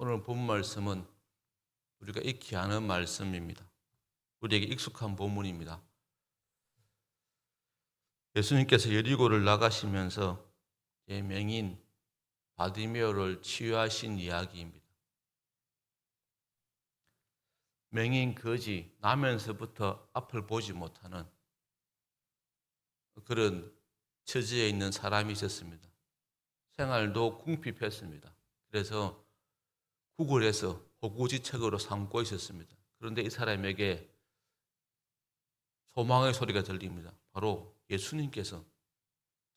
오늘 본 말씀은 우리가 익히 아는 말씀입니다. 우리에게 익숙한 본문입니다. 예수님께서 여리고를 나가시면서 맹인 바디메오를 치유하신 이야기입니다. 맹인 거지 나면서부터 앞을 보지 못하는 그런 처지에 있는 사람이 있었습니다. 생활도 궁핍했습니다. 그래서 구걸해서 호구지책으로 삼고 있었습니다. 그런데 이 사람에게 소망의 소리가 들립니다. 바로 예수님께서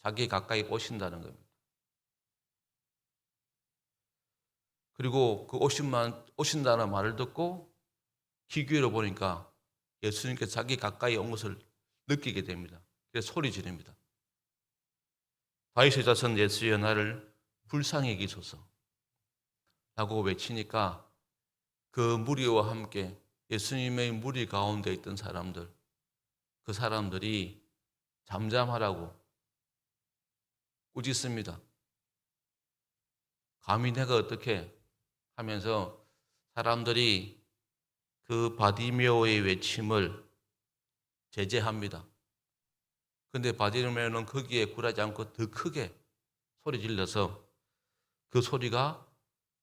자기 가까이 오신다는 겁니다. 그리고 그 오신다는 말을 듣고 기교로 보니까 예수님께서 자기 가까이 온 것을 느끼게 됩니다. 그래서 소리 지릅니다. 다윗의 자손 예수여 나를 불쌍히 여기소서 라고 외치니까 그 무리와 함께 예수님의 무리 가운데 있던 사람들, 그 사람들이 잠잠하라고 꾸짖습니다. 감히 내가 어떻게 하면서 사람들이 그 바디메오의 외침을 제재합니다. 그런데 바디메오는 거기에 굴하지 않고 더 크게 소리 질러서 그 소리가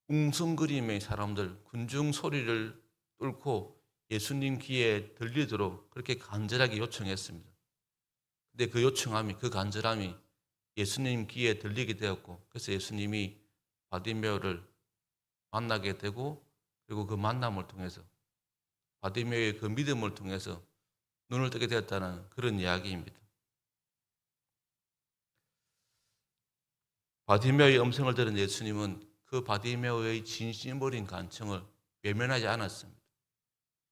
웅성거림의 사람들, 군중 소리를 뚫고 예수님 귀에 들리도록 그렇게 간절하게 요청했습니다. 근데 그 간절함이 예수님 귀에 들리게 되었고, 그래서 예수님이 바디메오를 만나게 되고, 그리고 그 만남을 통해서 바디메오의 그 믿음을 통해서 눈을 뜨게 되었다는 그런 이야기입니다. 바디메오의 음성을 들은 예수님은 그 바디메오의 진심 어린 간청을 외면하지 않았습니다.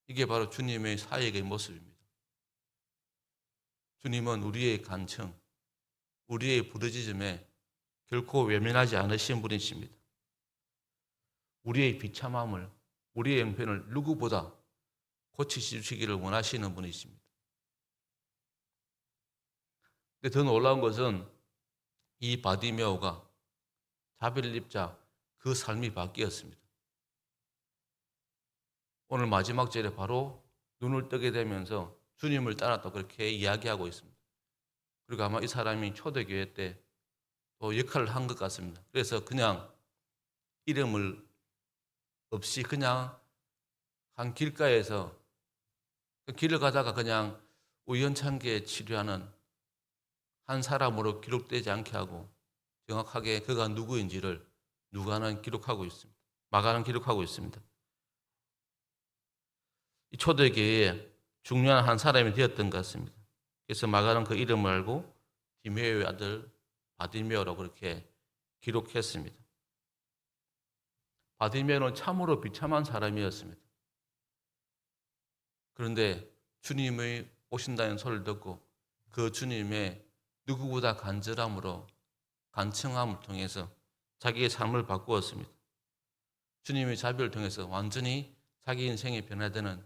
이게 바로 주님의 사역의 모습입니다. 주님은 우리의 간청, 우리의 부르짖음에 결코 외면하지 않으신 분이십니다. 우리의 비참함을, 우리의 형편을 누구보다 고치시기를 원하시는 분이십니다. 근데 더 놀라운 것은 이 바디메오가 자비를 입자 그 삶이 바뀌었습니다. 오늘 마지막 절에 바로 눈을 뜨게 되면서 주님을 따랐다고 그렇게 이야기하고 있습니다. 그리고 아마 이 사람이 초대교회 때 또 역할을 한 것 같습니다. 그래서 그냥 이름을 없이 그냥 한 길가에서 길을 가다가 그냥 우연찮게 치료하는 한 사람으로 기록되지 않게 하고 정확하게 그가 누구인지를 누가는 기록하고 있습니다. 마가는 기록하고 있습니다. 이 초대교회에 중요한 한 사람이 되었던 것 같습니다. 그래서 마가는 그 이름을 알고 디메오의 아들 바디메오라고 그렇게 기록했습니다. 바디메오는 참으로 비참한 사람이었습니다. 그런데 주님의 오신다는 소리를 듣고 그 주님의 누구보다 간절함으로 간청함을 통해서 자기의 삶을 바꾸었습니다. 주님의 자비를 통해서 완전히 자기 인생이 변화되는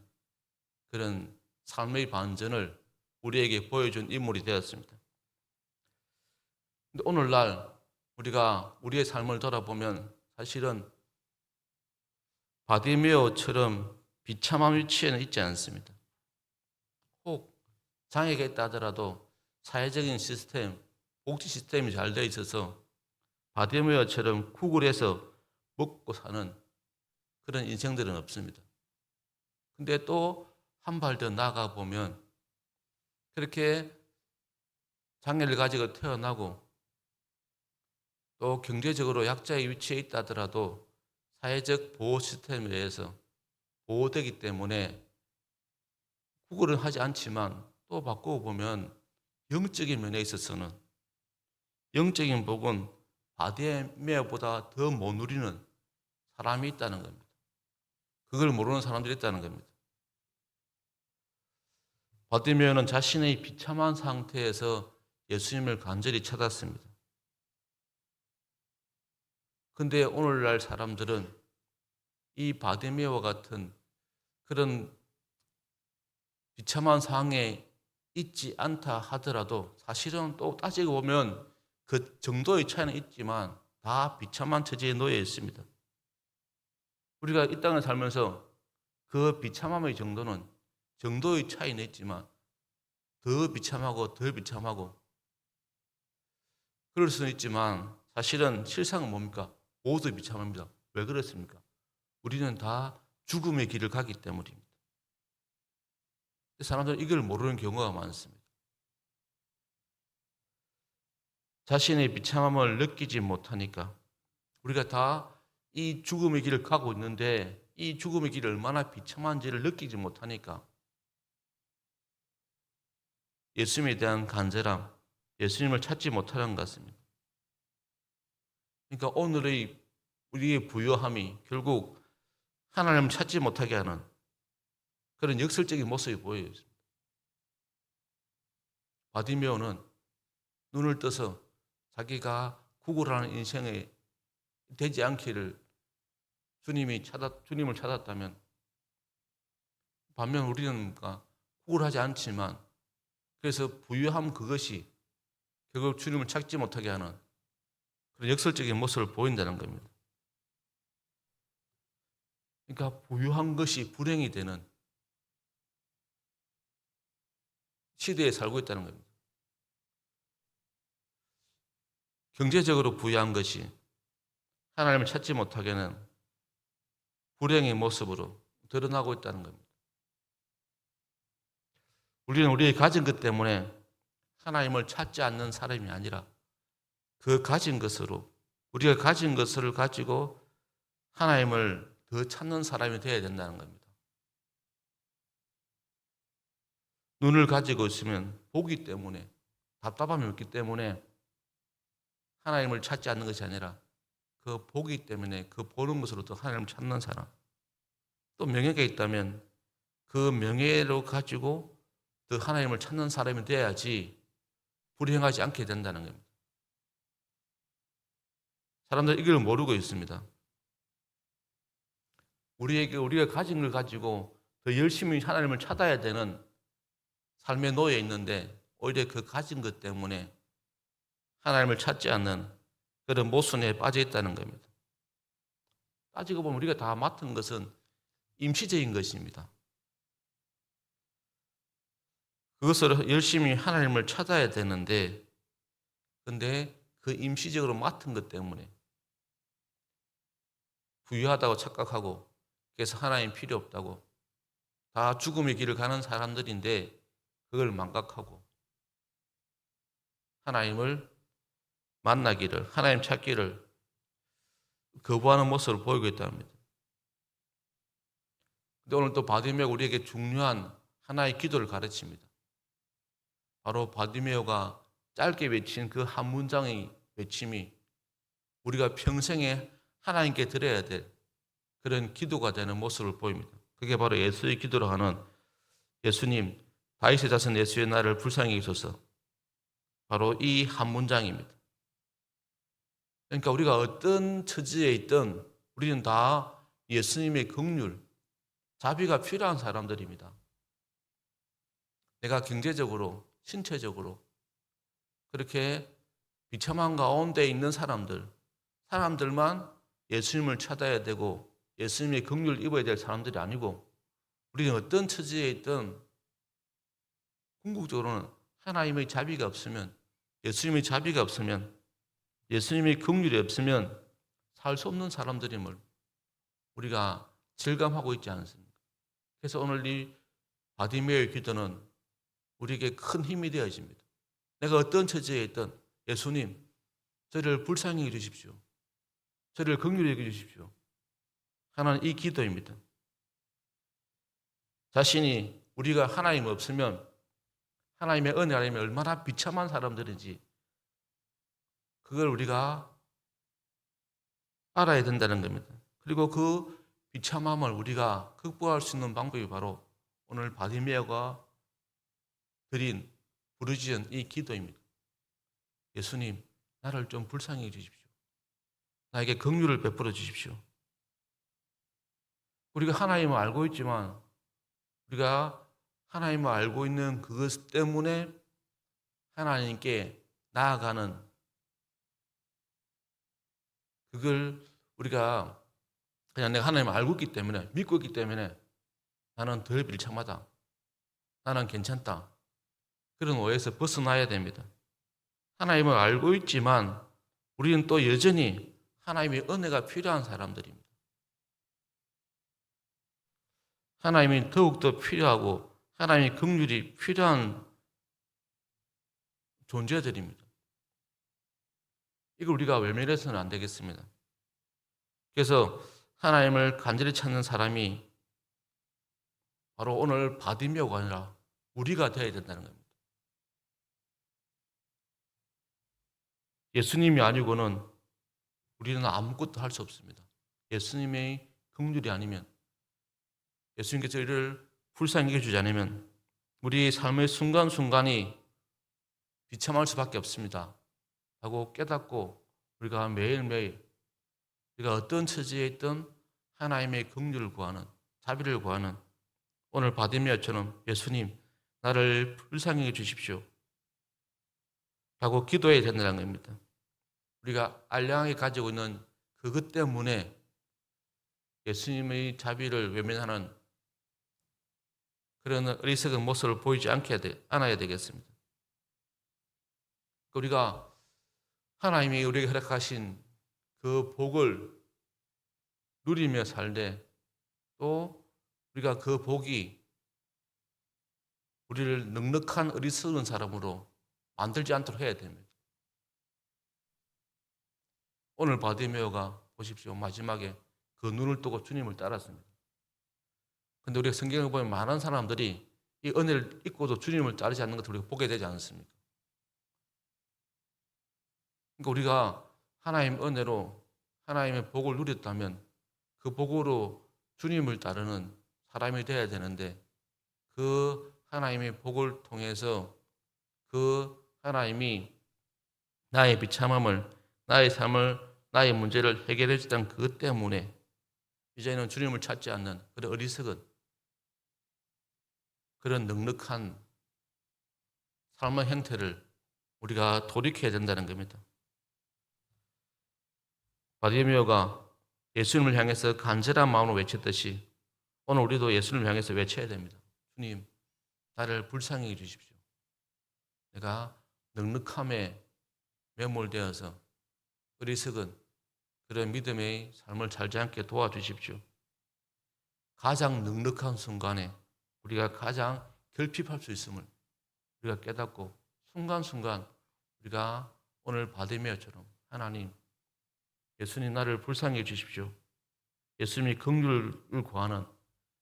그런 삶의 반전을 우리에게 보여준 인물이 되었습니다. 근데 오늘날 우리가 우리의 삶을 돌아보면 사실은 바디메오처럼 비참한 위치에는 있지 않습니다. 혹 장애가 있다 하더라도 사회적인 시스템, 복지 시스템이 잘 되어 있어서 바디메오처럼 구글해서 먹고 사는 그런 인생들은 없습니다. 근데 또 한 발 더 나아가 보면 그렇게 장애를 가지고 태어나고 또 경제적으로 약자의 위치에 있다 하더라도 사회적 보호 시스템에 의해서 보호되기 때문에 구걸은 하지 않지만 또 바꾸어 보면 영적인 면에 있어서는 영적인 복은 바디메오보다 더 못 누리는 사람이 있다는 겁니다. 그걸 모르는 사람들이 있다는 겁니다. 바디메오는 자신의 비참한 상태에서 예수님을 간절히 찾았습니다. 근데 오늘날 사람들은 이 바디메오와 같은 그런 비참한 상황에 있지 않다 하더라도 사실은 또 따지고 보면 그 정도의 차이는 있지만 다 비참한 처지에 놓여 있습니다. 우리가 이 땅을 살면서 그 비참함의 정도의 차이는 있지만 더 비참하고 덜 비참하고 그럴 수는 있지만 사실은 실상은 뭡니까? 모두 비참합니다. 왜 그렇습니까? 우리는 다 죽음의 길을 가기 때문입니다. 사람들은 이걸 모르는 경우가 많습니다. 자신의 비참함을 느끼지 못하니까 우리가 다 이 죽음의 길을 가고 있는데 이 죽음의 길이 얼마나 비참한지를 느끼지 못하니까 예수님에 대한 간절함, 예수님을 찾지 못하는 것 같습니다. 그러니까 오늘의 우리의 부요함이 결국 하나님을 찾지 못하게 하는 그런 역설적인 모습이 보여요. 바디메오는 눈을 떠서 자기가 구걸하는 인생에 되지 않기를 주님을 찾았다면, 반면 우리는 구걸하지 않지만 그래서 부유함 그것이 결국 주님을 찾지 못하게 하는 그런 역설적인 모습을 보인다는 겁니다. 그러니까 부유한 것이 불행이 되는 시대에 살고 있다는 겁니다. 경제적으로 부유한 것이 하나님을 찾지 못하게 하는 불행의 모습으로 드러나고 있다는 겁니다. 우리는 우리의 가진 것 때문에 하나님을 찾지 않는 사람이 아니라 그 가진 것으로 우리가 가진 것을 가지고 하나님을 더 찾는 사람이 되어야 된다는 겁니다. 눈을 가지고 있으면 보기 때문에 답답함이 없기 때문에 하나님을 찾지 않는 것이 아니라 그 보기 때문에 그 보는 것으로 더 하나님을 찾는 사람. 또 명예가 있다면 그 명예로 가지고 더 하나님을 찾는 사람이 돼야지 불행하지 않게 된다는 겁니다. 사람들은 이걸 모르고 있습니다. 우리가 가진 걸 가지고 더 열심히 하나님을 찾아야 되는 삶에 놓여 있는데 오히려 그 가진 것 때문에 하나님을 찾지 않는 그런 모순에 빠져 있다는 겁니다. 따지고 보면 우리가 다 맡은 것은 임시적인 것입니다. 그것을 열심히 하나님을 찾아야 되는데 근데 그 임시적으로 맡은 것 때문에 부유하다고 착각하고 그래서 하나님 필요 없다고 다 죽음의 길을 가는 사람들인데 그걸 망각하고 하나님을 만나기를 하나님 찾기를 거부하는 모습을 보이고 있답니다. 근데 오늘 또 바디메오가 우리에게 중요한 하나의 기도를 가르칩니다. 바로 바디메오가 짧게 외친 그 한 문장의 외침이 우리가 평생에 하나님께 드려야 될 그런 기도가 되는 모습을 보입니다. 그게 바로 예수의 기도로 하는 예수님, 다윗의 자손 예수의 나를 불쌍히 여기소서. 바로 이 한 문장입니다. 그러니까 우리가 어떤 처지에 있든 우리는 다 예수님의 긍휼, 자비가 필요한 사람들입니다. 내가 경제적으로, 신체적으로 그렇게 비참한 가운데 있는 사람들만 예수님을 찾아야 되고 예수님의 긍휼을 입어야 될 사람들이 아니고 우리는 어떤 처지에 있든 궁극적으로는 하나님의 자비가 없으면 예수님의 자비가 없으면 예수님의 긍휼이 없으면 살 수 없는 사람들임을 우리가 절감하고 있지 않습니까? 그래서 오늘 이 바디메오의 기도는 우리에게 큰 힘이 되어집니다. 내가 어떤 처지에 있든 예수님, 저를 불쌍히 여겨 주십시오. 저를 긍휼히 여겨 주십시오. 하나는 이 기도입니다. 자신이 우리가 하나님 없으면 하나님의 은혜 아니면 얼마나 비참한 사람들인지 그걸 우리가 알아야 된다는 겁니다. 그리고 그 비참함을 우리가 극복할 수 있는 방법이 바로 오늘 바디메오가 드린 부르짖은 이 기도입니다. 예수님, 나를 좀 불쌍히 해 주십시오. 나에게 긍휼을 베풀어 주십시오. 우리가 하나님을 알고 있지만 우리가 하나님을 알고 있는 그것 때문에 하나님께 나아가는 그걸 우리가 그냥 내가 하나님을 알고 있기 때문에, 믿고 있기 때문에 나는 덜 비참하다, 나는 괜찮다, 그런 오해에서 벗어나야 됩니다. 하나님을 알고 있지만 우리는 또 여전히 하나님의 은혜가 필요한 사람들입니다. 하나님이 더욱더 필요하고 하나님의 긍휼이 필요한 존재들입니다. 이걸 우리가 외면해서는 안 되겠습니다. 그래서 하나님을 간절히 찾는 사람이 바로 오늘 바디메오가 아니라 우리가 되어야 된다는 겁니다. 예수님이 아니고는 우리는 아무것도 할 수 없습니다. 예수님의 긍휼이 아니면, 예수님께서 이를 불쌍히 여겨주지 않으면 우리 삶의 순간순간이 비참할 수밖에 없습니다 하고 깨닫고 우리가 매일매일 우리가 어떤 처지에 있든 하나님의 긍휼을 구하는, 자비를 구하는, 오늘 바디메오처럼 예수님 나를 불쌍히 여주십시오 라고 기도해야 된다는 겁니다. 우리가 알량하게 가지고 있는 그것 때문에 예수님의 자비를 외면하는 그런 어리석은 모습을 보이지 않아야 되겠습니다. 우리가 하나님이 우리에게 허락하신 그 복을 누리며 살되 또 우리가 그 복이 우리를 넉넉한 어리석은 사람으로 만들지 않도록 해야 됩니다. 오늘 바디메오가 보십시오. 마지막에 그 눈을 뜨고 주님을 따랐습니다. 근데 우리가 성경을 보면 많은 사람들이 이 은혜를 잊고도 주님을 따르지 않는 것을 우리가 보게 되지 않습니까? 그러니까 우리가 하나님의 은혜로 하나님의 복을 누렸다면 그 복으로 주님을 따르는 사람이 되어야 되는데 그 하나님의 복을 통해서 그 하나님이 나의 비참함을, 나의 삶을, 나의 문제를 해결해 주던 그것 때문에 이제는 주님을 찾지 않는 그런 어리석은, 그런 넉넉한 삶의 형태를 우리가 돌이켜야 된다는 겁니다. 바디메오가 예수님을 향해서 간절한 마음으로 외쳤듯이 오늘 우리도 예수님을 향해서 외쳐야 됩니다. 주님, 나를 불쌍히 해주십시오. 내가 넉넉함에 매몰되어서 어리석은 그런 믿음의 삶을 살지 않게 도와주십시오. 가장 넉넉한 순간에 우리가 가장 결핍할 수 있음을 우리가 깨닫고 순간순간 우리가 오늘 바디메오처럼 하나님, 예수님 나를 불쌍히 해주십시오. 예수님이 긍휼을 구하는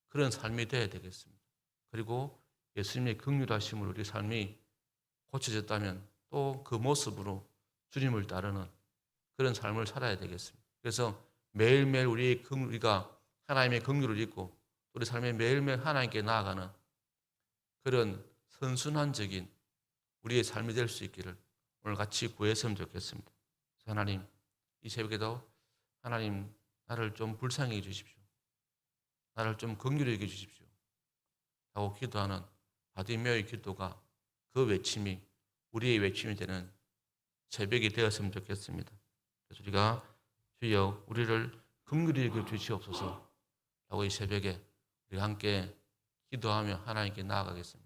그런 삶이 되어야 되겠습니다. 그리고 예수님의 긍휼하심으로 우리 삶이 고쳐졌다면 또 그 모습으로 주님을 따르는 그런 삶을 살아야 되겠습니다. 그래서 매일매일 우리가 하나님의 긍휼을 잊고 우리 삶에 매일매일 하나님께 나아가는 그런 선순환적인 우리의 삶이 될 수 있기를 오늘 같이 구했으면 좋겠습니다. 하나님, 이 새벽에도 하나님 나를 좀 불쌍히 해주십시오. 나를 좀 긍휼히 여겨주십시오 하고 기도하는 바디메오의 기도가, 그 외침이 우리의 외침이 되는 새벽이 되었으면 좋겠습니다. 그래서 우리가 주여 우리를 긍휼히 여겨주시옵소서 하고 이 새벽에 우리 함께 기도하며 하나님께 나아가겠습니다.